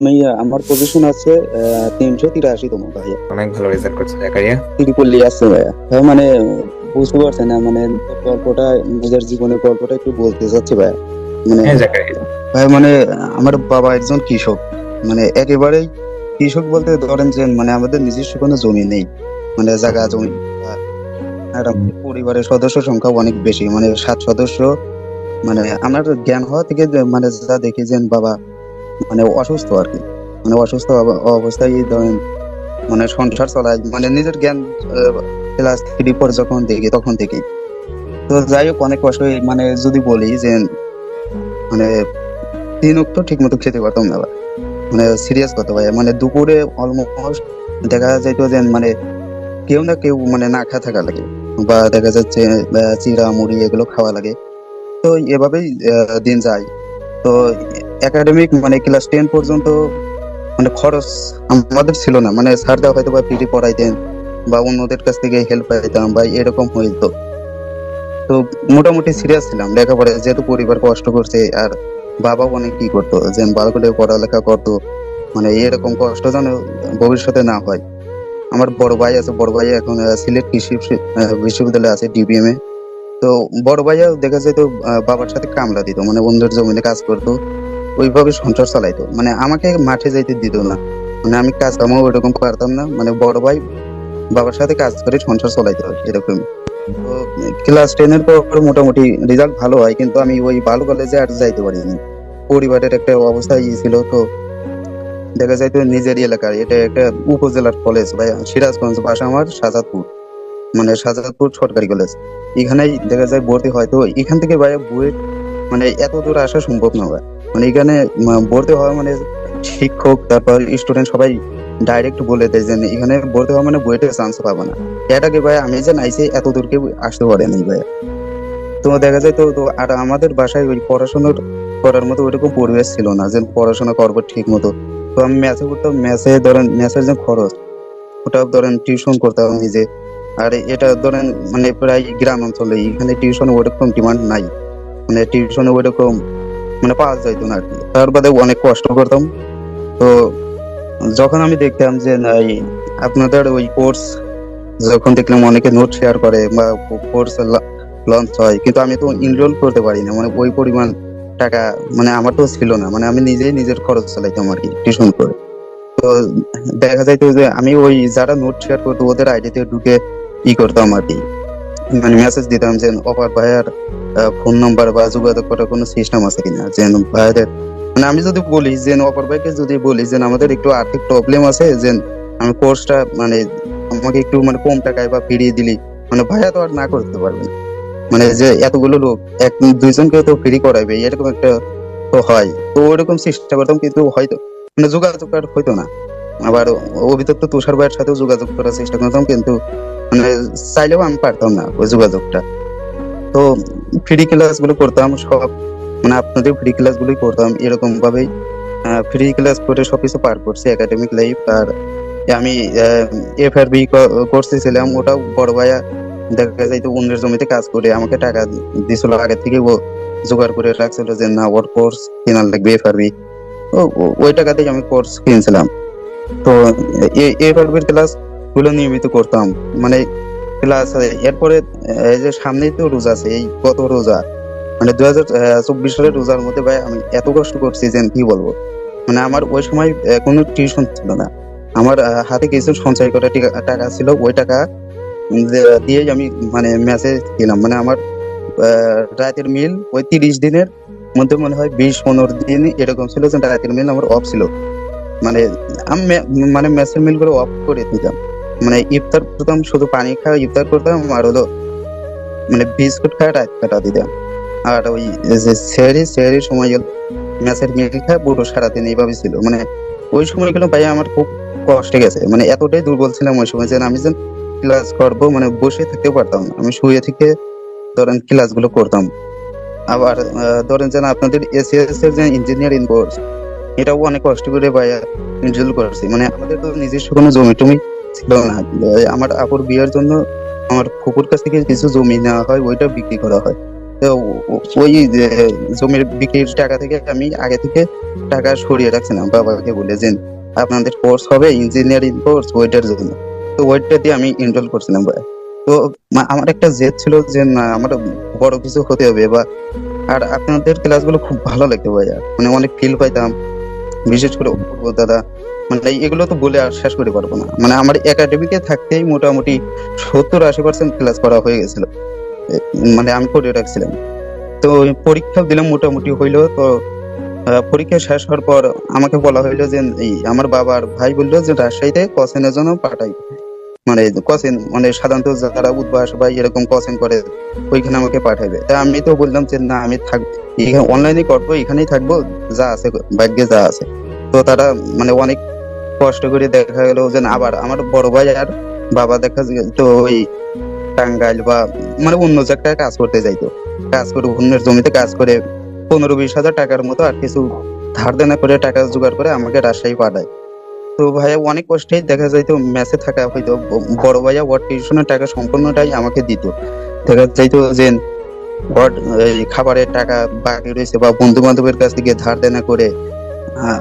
আমি আমার পজিশন আছে 383 তম ভাইয়া। অনেক ভালো রেজাল্ট করছে জাকারিয়া। ত্রিপল্লি আছে ভাইয়া। হ্যাঁ মানে বুঝতে পারছেন না, মানে গল্পটা, নিজের জীবনের গল্পটা একটু বলতে চাচ্ছি ভাইয়া। মানে হ্যাঁ জাকারিয়া। ভাই মানে আমার বাবা একজন কৃষক, মানে একেবারেই কৃষক বলতে ধরেন যে মানে আমাদের নিজস্ব কোনো জমি নেই, মানে জায়গা জমি আর আমাদের পরিবারের সদস্য সংখ্যা অনেক বেশি, মানে 7 সদস্য। মানে আমার জ্ঞান হওয়া থেকে মানে যা দেখি যে বাবা মানে অসুস্থ আর কি, মানে অসুস্থ অবস্থায় এই ধরেন মানে সংসার চালায়, মানে নিজের জ্ঞান ক্লাস 3 পর যখন দেখি তখন থেকে। তো যাই হোক অনেক কষ্ট মানে যদি বলি যে মানে 3 অক্ট ঠিক মতো খেতে পারতাম না ভাই। মানে সিরিয়াস কথা ভাই, মানে দুপুরে অলমোস্ট দেখা যাইতো যে মানে কেউ না কেউ মানে না খা থাকা লাগে, বা দেখা যাচ্ছে চিড়া মুড়ি এগুলো খাওয়া লাগে। তো এভাবেই দিন যায়। তো একাডেমিক মানে ক্লাস 10 পর্যন্ত মানে খরচ আমাদের ছিল না, মানে স্যাররা হয়তো বা পিটি পড়াইতেন বা অন্যদের কাছ থেকে হেল্প পাইতাম বা এরকম হইতো। তো মোটামুটি সিরিয়াস ছিলাম লেখাপড়ায়, যেহেতু পরিবার কষ্ট করছে আর বাবা অনেক কি করতো যে ভালো করে পড়ালেখা করতো, মানে এরকম কষ্ট যেন ভবিষ্যতে না হয়। আমার বড় ভাই আছে, বড় ভাই এখন সিলেট কৃষি বিশ্ববিদ্যালয়ে আছে ডিবিএম এ। তো বড় ভাইয়া দেখা যেত বাবার সাথে কামলা দিত, মানে অন্যের জমিনে কাজ করতো, ওইভাবে সংসার চালাইতো, মানে আমাকে মাঠে যাইতে দিত না। মানে আমি কাজ কামও ওইরকম পারতাম না, মানে বড় ভাই বাবার সাথে কাজ করে সংসার চালাইতে হয় এরকম। তো ক্লাস 10 এর পর মোটামুটি রেজাল্ট ভালো হয়, কিন্তু আমি ওই ভালো কলেজে আর যাইতে পারিনি। পরিবারের একটা অবস্থা ছিল। তো দেখা যায় তো নিজের এলাকায় এটা একটা উপজেলার কলেজ ভাই, সিরাজগঞ্জ, বাসা আমার শাহজাদপুর, মানে শাহজাদপুর সরকারি কলেজ। এখানেই দেখা যায় ভর্তি হয়। তো এখান থেকে ভাই বুয়েট মানে এত দূর আসা সম্ভব না ভাই। মানে এখানে ভর্তি হওয়া মানে শিক্ষক তারপর স্টুডেন্ট সবাই ডাইরেক্ট বলে দেয় যে এখানে ভর্তি হওয়া মানে বুয়েটে চান্স পাবে না। এটাকে ভাই আমি যে নাইসে এত দূর কেউ আসতে পারেনি ভাই। তো দেখা যায় তো তো আর আমাদের বাসায় ওই পড়াশোনার করার মতো ওইরকম পরিবেশ ছিল না যে পড়াশোনা করবো ঠিক মতো। তো আমি ম্যাথে করতাম, ম্যাথে ধরেন ম্যাথের যে খরচ ওটা ধরেন টিউশন করতাম নিজে। আর এটা ধরেন মানে প্রায় গ্রাম অঞ্চলে, এখানে টিউশন ওরকম ডিমান্ড নাই, মানে টিউশনে ওইরকম মানে পাওয়া যাইতো না আর কি। তার বাদে অনেক কষ্ট করতাম। তো যখন আমি দেখতাম যে না আপনাদের ওই কোর্স, যখন দেখলাম অনেকে নোট শেয়ার করে বা কোর্স লঞ্চ হয়, কিন্তু আমি তো এনরোল করতে পারি না, মানে ওই পরিমাণ টাকা মানে আমার তো ছিল না, মানে আমি নিজেই নিজের খরচ চালাইতাম আর কি টিউশন করে। তো দেখা যাইতো যে আমি ওই যারা নোট শেয়ার করতো ওদের আইডিতে ঢুকে করতাম আর কি, মানে মেসেজ দিতাম যে অপার ভাইয়ার ফোন নাম্বার বা যোগাযোগ করার কোনো সিস্টেম আছে কিনা, যে ভাইয়াদের মানে আমি যদি বলি যে অপার ভাইকে যদি বলি যে আমাদের একটু আর্থিক প্রবলেম আছে, যে আমি কোর্সটা মানে আমাকে একটু মানে কম টাকায় বা ফিরিয়ে দিলি, মানে ভাইয়া তো আর না করতে পারবে না। মানে যে এতগুলো লোক এক দুইজনকে তো ফ্রি করাইবে এরকম একটা তো হয়। তো ওইরকম চেষ্টা করতাম, কিন্তু হয়তো মানে যোগাযোগ আর হইতো না। আবার অভিযুক্ত তুষার ভাইয়ের সাথেও যোগাযোগ করার চেষ্টা করতাম, কিন্তু মানে চাইলেও আমি পারতাম না ওই যোগাযোগটা। তো ফ্রি ক্লাস গুলো করতাম সব, মানে আপনাদের ফ্রি ক্লাস গুলোই করতাম এরকম ভাবেই। ফ্রি ক্লাস করে সবকিছু পার করছি একাডেমিক লাইফ। আর আমি FRB কোর্সে ছিলাম, ওটাও বড় ভাইয়া দেখা যাইতো অন্যের জমিতে কাজ করে আমাকে টাকা দিছিল আগে থেকে, ও জোগাড় করে রাখছিল যে না ওর কোর্স কেনার লাগবে FRB। ওই টাকাতেই আমি কোর্স কিনছিলাম। তো FRB ক্লাস গুলো নিয়মিত করতাম, মানে ক্লাস। এরপরে এই যে সামনেই তো রোজা আছে, এই গত রোজা মানে 2024 সালের রোজার মধ্যে ভাই আমি এত কষ্ট করছি যে কি বলবো। মানে আমার ওই সময় কোনো টিউশন ছিল না, আমার হাতে কিছু সঞ্চয় করা টাকা ছিল, ওই টাকা দিয়েই আমি মানে ম্যাচে গেলাম। মানে আমার রাতের মিল ওই 30 দিনের মধ্যে মনে হয় 20-15 দিন এরকম ছিল যে রাতের মিল আমার অফ ছিল। মানে আমি মানে ম্যাচের মিল করে অফ করে দিতাম, মানে ইফতার করতাম, শুধু পানি খাওয়া ইফতার করতাম, আর হলো মানে বিস্কুট খাওয়া রাত কাটা দিতাম। আর ওই যে সেহরির সময় ম্যাচের মিল খায় পুরো সারাদিন এইভাবে ছিল। মানে ওই সময়গুলো ভাই আমার খুব কষ্টে গেছে, মানে এতটাই দুর্বল ছিলাম ওই সময় যে আমি যেন ক্লাস করবো মানে বসে থাকতেও পারতাম না, আমি শুয়ে থেকে ধরেন ক্লাস গুলো করতাম। আবার ধরেন যেন আপনাদের এসিএস এর যে ইঞ্জিনিয়ারিং কোর্স, এটাও অনেক কষ্ট করে ভাইয়া এনরোল করছি। মানে আমাদের তো নিজস্ব কোনো জমি টমি ছিল না। আমার আপুর বিয়ের জন্য আমার ফুপুর কাছ থেকে কিছু জমি নেওয়া হয়, ওইটা বিক্রি করা হয়। তো ওই যে জমির বিক্রির টাকা থেকে আমি আগে থেকে টাকা সরিয়ে রাখছিলাম বাবাকে বলে যে আপনাদের কোর্স হবে ইঞ্জিনিয়ারিং কোর্স, ওইটার জন্য। তো ওইটা দিয়ে আমি এনরোল করছিলাম ভাই। তো আমার একটা জেদ ছিল যে না, আমার বড় কিছু হতে হবে। বা আর আপনাদের ক্লাসগুলো খুব ভালো লাগতো ভাইয়া, মানে অনেক ফিল পাইতাম, বিশেষ করে অপূর্ব দাদা। মানে এগুলো তো বলে আর শেষ করে পারবো না। মানে আমার একাডেমিকে থাকতেই মোটামুটি 70-80% ক্লাস করা হয়ে গেছিল, মানে আমি করে রাখছিলাম। তো ওই পরীক্ষা দিলাম, মোটামুটি হইলো। তো পরীক্ষা শেষ হওয়ার পর আমাকে বলা হইলো যে এই আমার বাবার ভাই বললো যে রাজশাহীতে কোচিংয়ের জন্য পাঠাই। মানে কোচিং মানে সাধারণত যারা উদ্ভাস বা এরকম কোচিং করে ওইখানে আমাকে পাঠাইবে। তা আমি তো বললাম যে না, আমি থাকবো এখানে, অনলাইনে করবো, এখানেই থাকবো, যা আছে ভাগ্যে যা আছে। তো তারা মানে অনেক কষ্ট করে দেখা গেল যে আবার আমার বড় ভাই আর বাবা দেখা তো ওই টাঙ্গাইল বা মানে অন্য জায়গায় কাজ করতে যাইতো। কাজ করে অন্যের জমিতে কাজ করে 15-20 হাজার টাকার মতো আর কিছু ধার দেনা করে টাকা জোগাড় করে আমাকে রাজশাহী পাঠায়। তো ভাইয়া অনেক কষ্টেই দেখা যাইতো মেসে থাকা হইতো। বড় ভাইয়া ওর টিউশনের টাকা সম্পূর্ণটাই আমাকে দিত। দেখা যাইতো যে ওর এই খাবারের টাকা বাকি রয়েছে বা বন্ধু বান্ধবের কাছ থেকে ধার দেনা করে।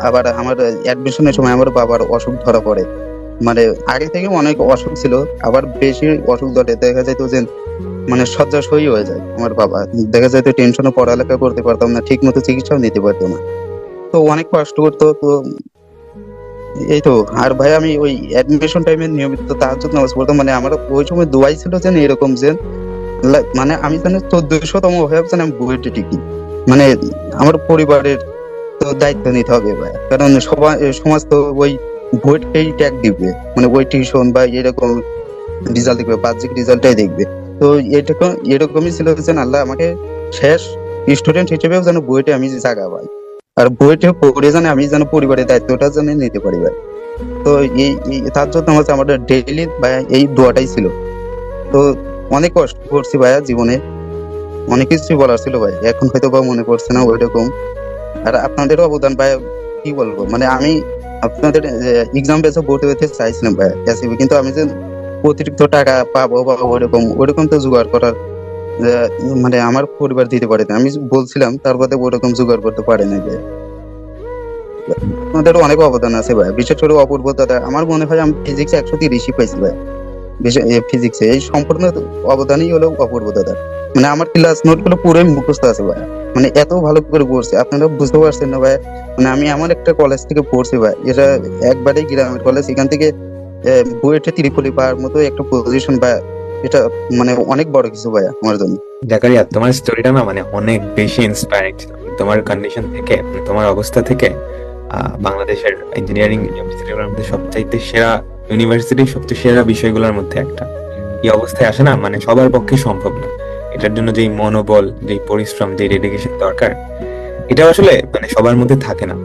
আবার আমার অ্যাডমিশনের সময় আমার বাবার অসুখ ধরা পড়ে। মানে আগে থেকে অনেক অসুখ ছিল, আবার বেশি অসুখ ধরে দেখা যাইতো যে মানে শয্যাশয়ী হয়ে যায় আমার বাবা। দেখা যাইতো টেনশনে পড়ালেখা করতে পারতাম না, ঠিক মতো চিকিৎসাও নিতে পারতো না। তো অনেক কষ্ট করতো। তো এই তো। আর ভাই আমি ওই অ্যাডমিশন টাইমে নিয়মিত তাহাজ্জুদ নামাজ পড়তাম। মানে আমার ওই সময় দোয়াই ছিল যে এরকম যে মানে আমি জানি 1400তম হয়ে যেন আমি বুয়েটে টিকি। মানে আমার পরিবারের তো দায়িত্ব নিতে হবে ভাই, কারণ সবাই সমাজ তো ওই বুয়েটকেই ট্যাগ দিবে, মানে ওই টিউশন বা এরকম রেজাল্ট দেখবে, বাহ্যিক রেজাল্টটাই দেখবে। তো এরকম এরকমই ছিল যে আল্লাহ আমাকে শেষ স্টুডেন্ট হিসেবেও যেন বুয়েটে আমি জায়গা পাই, আর বুয়েটে পড়ে যেন আমি যেন পরিবারের দায়িত্বটা যেন নিতে পারি ভাই। তো তার জন্য হচ্ছে আমাদের ডেইলি ভাই এই দোয়াটাই ছিল। তো অনেক কষ্ট করছি ভাইয়া জীবনে, অনেক কিছু বলার ছিল ভাই, এখন হয়তো বা মনে পড়ছে না ওইরকম। আর আপনাদেরও অবদান ভাই, কি বলবো, মানে আমি আপনাদের এক্সাম বেসে ভর্তি হতে চাইছিলাম ভাই এসিবি, কিন্তু আমি যে অতিরিক্ত টাকা পাবো বা ওইরকম ওইরকম তো জোগাড় করার মানে আমার পরিবার দিতে পারে না। আমি বলছিলাম, তারপরে ওরকম জোগাড় করতে পারে না ভাই। আপনাদের অনেক অবদান আছে ভাই, বিশেষ করে অপূর্ব দাদা। আমার মনে হয় আমি ফিজিক্সে 130 পাইছি ভাই। ফিজিক্সে এই সম্পূর্ণ অবদানই হলো অপূর্ব দাদা। মানে আমার ক্লাস নোট গুলো পুরোই মুখস্থ আছে ভাই, মানে এত ভালো করে পড়ছে আপনারা বুঝতে পারছেন না ভাই। মানে আমি আমার একটা কলেজ থেকে পড়ছি ভাই, এটা একবারেই গ্রামের কলেজ, এখান থেকে বুয়েটে ত্রিপলি পাওয়ার মতো একটা পজিশন ভাই। এটা মানে অনেক বড় কিছু ভাই আমার জন্য। জাকারিয়া, তোমার স্টোরিটা না মানে অনেক বেশি ইন্সপায়ারিং ছিল। তোমার কন্ডিশন থেকে, তোমার অবস্থা থেকে বাংলাদেশের ইঞ্জিনিয়ারিং ইউনিভার্সিটিগুলোর মধ্যে সবচাইতে সেরা ইউনিভার্সিটি, সবচেয়ে সেরা বিষয়গুলোর মধ্যে একটা। এই অবস্থায় আসে না, মানে সবার পক্ষে সম্ভব না। এটার জন্য যেই মনোবল, যেই পরিশ্রম, যে ডেডিকেশন দরকার, এটা আসলে মানে সবার মধ্যে থাকে না।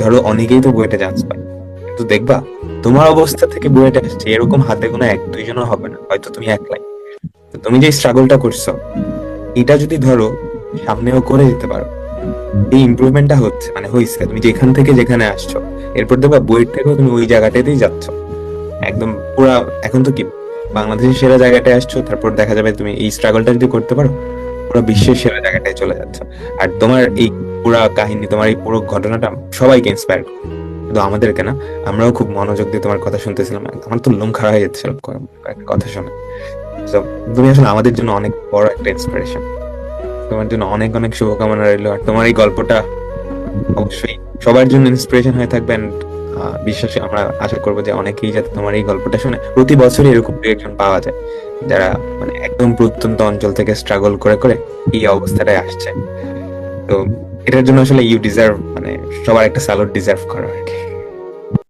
ধরো অনেকেই তো বুয়েটে চান্স পায়, কিন্তু দেখবা তোমার অবস্থা থেকে বুয়েটে আসছে এরকম হাতে গোনা 1-2জনও হবে না, হয়তো তুমি একলাই। তো তুমি যে স্ট্রাগলটা করছো, এটা যদি ধরো সামনেও করে দিতে পারো, এই ইমপ্রুভমেন্টটা হচ্ছে মানে হয়েছে, তুমি যেখান থেকে যেখানে আসছো, এরপর দেখবা বইয়ের থেকেও তুমি ওই জায়গাটাতেই যাচ্ছ একদম পুরা। এখন তো কি বাংলাদেশের সেরা জায়গাটায় আসছো, তারপর দেখা যাবে তুমি এই স্ট্রাগলটা যদি করতে পারো, পুরো বিশ্বের সেরা জায়গাটায় চলে যাচ্ছ। আর তোমার এই পুরা কাহিনী, তোমার এই পুরো ঘটনাটা সবাইকে ইন্সপায়ার করে, শুধু আমাদেরকে না। আমরাও খুব মনোযোগ দিয়ে তোমার কথা শুনতেছিলাম, আমার তো লোম খাড়া হয়ে যাচ্ছিল কথা শুনে। তো তুমি আসলে আমাদের জন্য অনেক বড় একটা ইন্সপিরেশন। তোমার জন্য অনেক অনেক শুভকামনা রইলো। আর তোমার এই গল্পটা অবশ্যই সবার জন্য ইন্সপিরেশন হয়ে থাকবে। And, বিশ্বাসে আমরা আশা করবো যে অনেকেই যাতে তোমার এই গল্পটা শুনে, প্রতি বছরই এরকম দু একজন পাওয়া যায় যারা মানে একদম প্রত্যন্ত অঞ্চল থেকে স্ট্রাগল করে করে এই অবস্থাটায় আসছে। তো এটার জন্য আসলে ইউ ডিজার্ভ, মানে সবার একটা স্যালুট ডিজার্ভ করো আর কি।